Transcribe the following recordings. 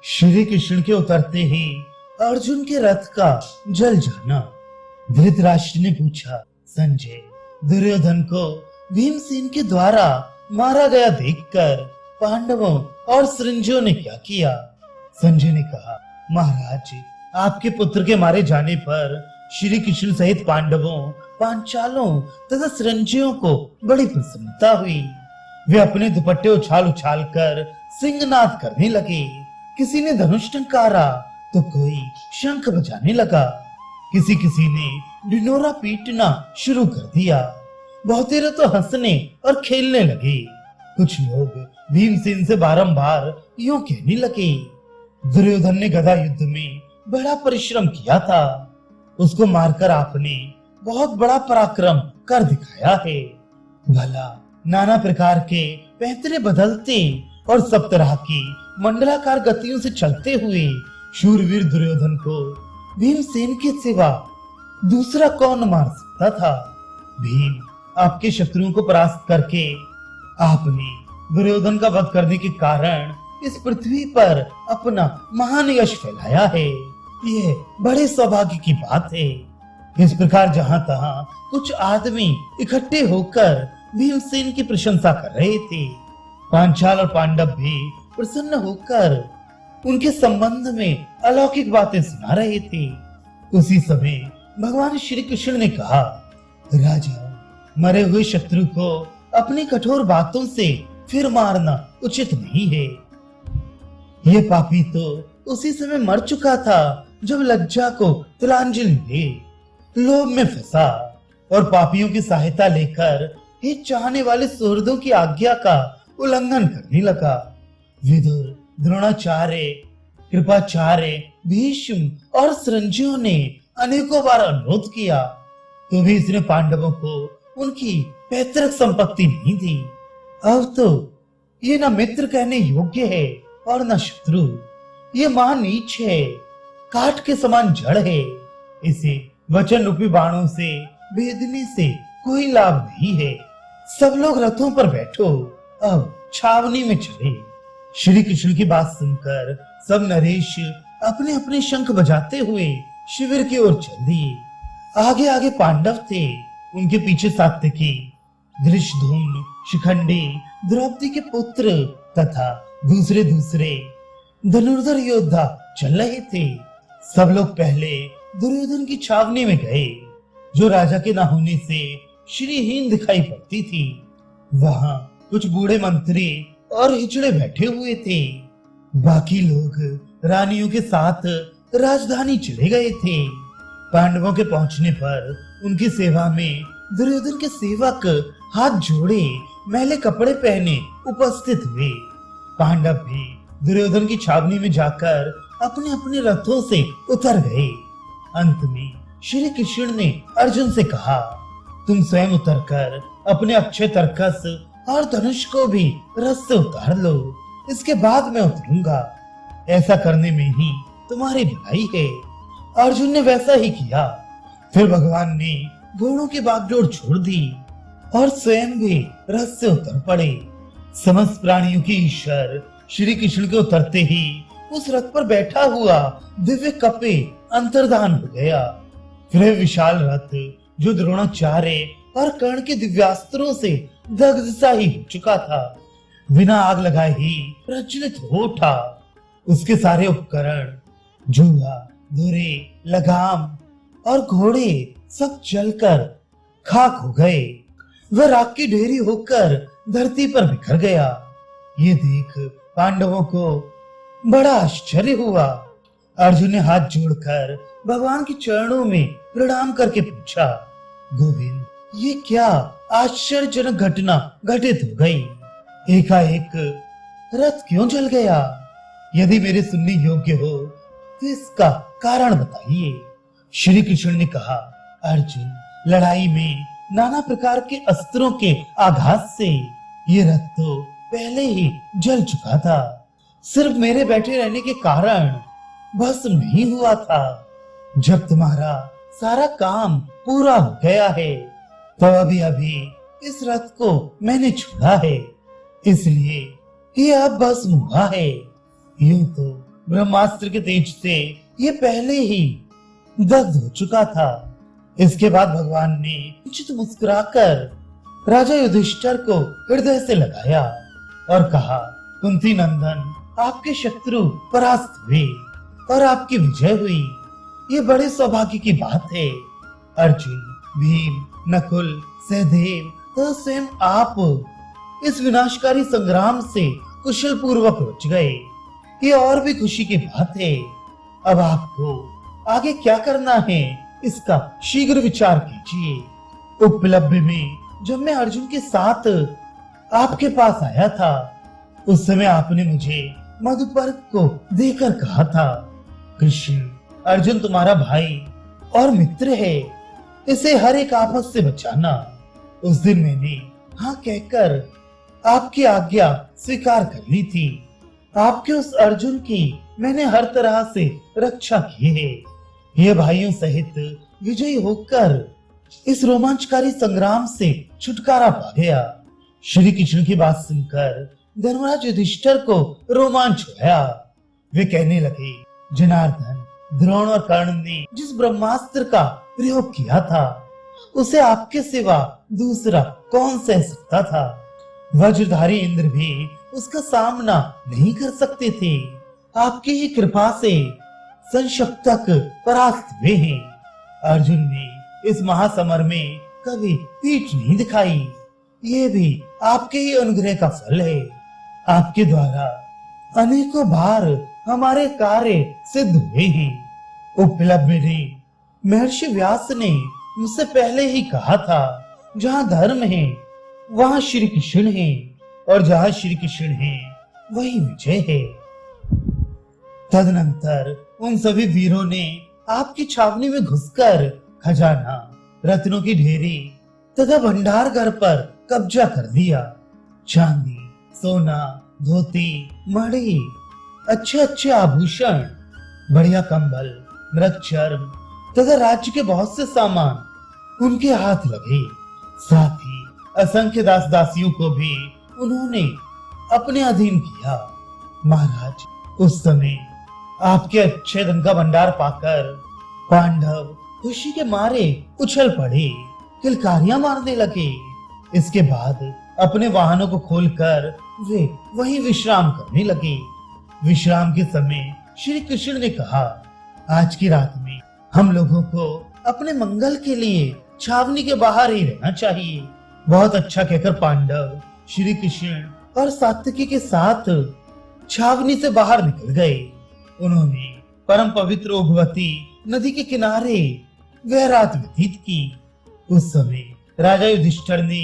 श्री कृष्ण के उतरते ही अर्जुन के रथ का जल जाना। धृतराष्ट्र ने पूछा, संजय, दुर्योधन को भीमसेन के द्वारा मारा गया देखकर पांडवों और संजयों ने क्या किया? संजय ने कहा, महाराज, आपके पुत्र के मारे जाने पर श्री कृष्ण सहित पांडवों, पांचालों तथा संजयों को बड़ी प्रसन्नता हुई। वे अपने दुपट्टे उछाल उछाल कर सिंहनाद करने लगे। किसी ने धनुष टंकारा तो कोई शंख बजाने लगा। किसी किसी ने ढिंढोरा पीटना शुरू कर दिया। बहुतेरे तो हंसने और खेलने लगे। कुछ लोग भीमसेन से बारंबार यूं कहने लगे, दुर्योधन ने गदा युद्ध में बड़ा परिश्रम किया था, उसको मारकर आपने बहुत बड़ा पराक्रम कर दिखाया है। भला नाना प्रकार के पैतरे बदलते और सब तरह की मंडलाकार गतियों से चलते हुए शूरवीर दुर्योधन को भीमसेन के सिवा दूसरा कौन मार सकता था? भीम आपके शत्रुओं को परास्त करके आपने दुर्योधन का वध करने के कारण इस पृथ्वी पर अपना महान यश फैलाया है। यह बड़े सौभाग्य की बात है। इस प्रकार जहां तहां कुछ आदमी इकट्ठे होकर भीमसेन की प्रशंसा कर रहे थे। पांचाल और पांडव भी प्रसन्न होकर उनके संबंध में अलौकिक बातें सुना रहे थे। उसी समय भगवान श्री कृष्ण ने कहा, राजा, मरे हुए शत्रु को अपनी कठोर बातों से फिर मारना उचित नहीं है। ये पापी तो उसी समय मर चुका था जब लज्जा को तिलांजलि दे लोभ में फंसा और पापियों की सहायता लेकर हित चाहने वाले सुहृदों की आज्ञा का उल्लंघन करने लगा। विदुर, द्रोणाचार्य, कृपाचार्य, भीष्म और संजयों ने अनेकों बार अनुरोध किया तो भी इसने पांडवों को उनकी पैतृक संपत्ति नहीं दी। अब तो ये न मित्र कहने योग्य है और न शत्रु। ये महानीच है, काठ के समान जड़ है। इसे वचन रूपी बाणों से भेदने से कोई लाभ नहीं है। सब लोग रथों पर बैठो, अब छावनी में चले। श्री कृष्ण की बात सुनकर सब नरेश अपने अपने शंख बजाते हुए शिविर की ओर चल दिए। आगे आगे पांडव थे, उनके पीछे सात्यकी, धृष्टद्युम्न, शिखंडी, द्रौपदी के पुत्र तथा दूसरे दूसरे धनुर्धर योद्धा चल रहे थे। सब लोग पहले दुर्योधन की छावनी में गए, जो राजा के न होने से श्रीहीन दिखाई पड़ती थी। वहां कुछ बूढ़े मंत्री और हिजड़े बैठे हुए थे। बाकी लोग रानियों के साथ राजधानी चले गए थे। पांडवों के पहुंचने पर उनकी सेवा में दुर्योधन के सेवक हाथ जोड़े, मैले कपड़े पहने उपस्थित हुए। पांडव भी दुर्योधन की छावनी में जाकर अपने अपने रथों से उतर गए। अंत में श्री कृष्ण ने अर्जुन से कहा, तुम स्वयं उतरकर अपने अक्षय तरकस और धनुष को भी रथ से उतार लो, इसके बाद मैं उतरूंगा। ऐसा करने में ही तुम्हारी भलाई है। अर्जुन ने वैसा ही किया। फिर भगवान ने घोड़ों की बागडोर छोड़ दी और स्वयं भी रथ से उतर पड़े। समस्त प्राणियों की ईश्वर श्री कृष्ण के उतरते ही उस रथ पर बैठा हुआ दिव्य कपे अंतर्धान हो गया। फिर विशाल रथ, जो द्रोणाचार्य और कर्ण के दिव्यास्त्रों से दग्ध सा ही हो चुका था, बिना आग लगाए ही प्रज्वलित हो उठा। उसके सारे उपकरण, जुआ, धुरे, लगाम और घोड़े सब जलकर खाक हो गए। वह राख की ढेरी होकर धरती पर बिखर गया। ये देख पांडवों को बड़ा आश्चर्य हुआ। अर्जुन ने हाथ जोड़कर भगवान के चरणों में प्रणाम करके पूछा, गोविंद, ये क्या आश्चर्यजनक घटना घटित हो गई? एकाएक रथ क्यों जल गया? यदि मेरे सुनने योग्य हो तो इसका कारण बताइए। श्री कृष्ण ने कहा, अर्जुन, लड़ाई में नाना प्रकार के अस्त्रों के आघात से ये रथ तो पहले ही जल चुका था। सिर्फ मेरे बैठे रहने के कारण भस्म नहीं हुआ था। जब तुम्हारा सारा काम पूरा हो गया है तो अभी अभी इस रथ को मैंने छोड़ा है, इसलिए ये अब भस्म हुआ है। यूं तो ब्रह्मास्त्र के तेज से ये पहले ही दग्ध हो चुका था। इसके बाद भगवान ने उचित मुस्कुराकर राजा युधिष्ठिर को हृदय से लगाया और कहा, कुंती नंदन, आपके शत्रु परास्त हुए और आपकी विजय हुई। ये बड़े सौभाग्य की बात है। अर्जुन, भीम, नकुल, सहदेव तो स्वयं आप इस विनाशकारी संग्राम से कुशल पूर्वक बच गए। ये और भी खुशी की बात है। अब आपको आगे क्या करना है, इसका शीघ्र विचार कीजिए। उपलब्धि में जब मैं अर्जुन के साथ आपके पास आया था, उस समय आपने मुझे मधुपर्क को देकर कहा था, कृष्ण, अर्जुन तुम्हारा भाई और मित्र है, इसे हर एक आफत से बचाना। उस दिन मैंने हाँ कहकर आपकी आज्ञा स्वीकार कर ली थी। आपके उस अर्जुन की मैंने हर तरह से रक्षा की है। ये भाइयों सहित विजयी होकर इस रोमांचकारी संग्राम से छुटकारा पा गया। श्री कृष्ण की बात सुनकर धर्मराज युधिष्ठिर को रोमांच हुआ। वे कहने लगे, जनार्दन, द्रोण और कर्ण ने जिस ब्रह्मास्त्र का प्रयोग किया था, उसे आपके सिवा दूसरा कौन सह सकता था। वज्रधारी इंद्र भी उसका सामना नहीं कर सकते थे। आपकी ही कृपा से संशप्तक परास्त हुए हैं। अर्जुन ने इस महासमर में कभी पीठ नहीं दिखाई। ये भी आपके ही अनुग्रह का फल है। आपके द्वारा अनेकों बार हमारे कार्य सिद्ध हुए हैं। उपलब्ध में महर्षि व्यास ने मुझसे पहले ही कहा था, जहाँ धर्म है वहाँ श्री कृष्ण है, और जहाँ श्री कृष्ण है वही विजय है। तदनंतर उन सभी वीरों ने आपकी छावनी में घुसकर खजाना, रत्नों की ढेरी तथा भंडार घर पर कब्जा कर लिया। चांदी, सोना, धोती, मणि, अच्छे अच्छे आभूषण, बढ़िया कंबल, मृगचर्म तथा राज्य के बहुत से सामान उनके हाथ लगे। साथ ही असंख्य दास दासियों को भी उन्होंने अपने अधीन किया। महाराज, उस समय आपके अच्छे धन का भंडार पाकर पांडव खुशी के मारे उछल पड़े, किलकारियां मारने लगे। इसके बाद अपने वाहनों को खोलकर वे वहीं विश्राम करने लगे। विश्राम के समय श्री कृष्ण ने कहा, आज की रात में हम लोगों को अपने मंगल के लिए छावनी के बाहर ही रहना चाहिए। बहुत अच्छा कहकर पांडव श्री कृष्ण और सात्यकी के साथ छावनी से बाहर निकल गए। उन्होंने परम पवित्र ओघवती नदी के किनारे वह रात व्यतीत की। उस समय राजा युधिष्ठिर ने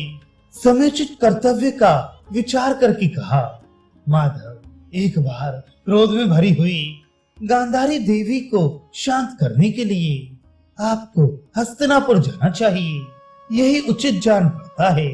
समुचित कर्तव्य का विचार करके कहा, माधव, एक बार क्रोध में भरी हुई गांधारी देवी को शांत करने के लिए आपको हस्तिनापुर जाना चाहिए। यही उचित जान पड़ता है।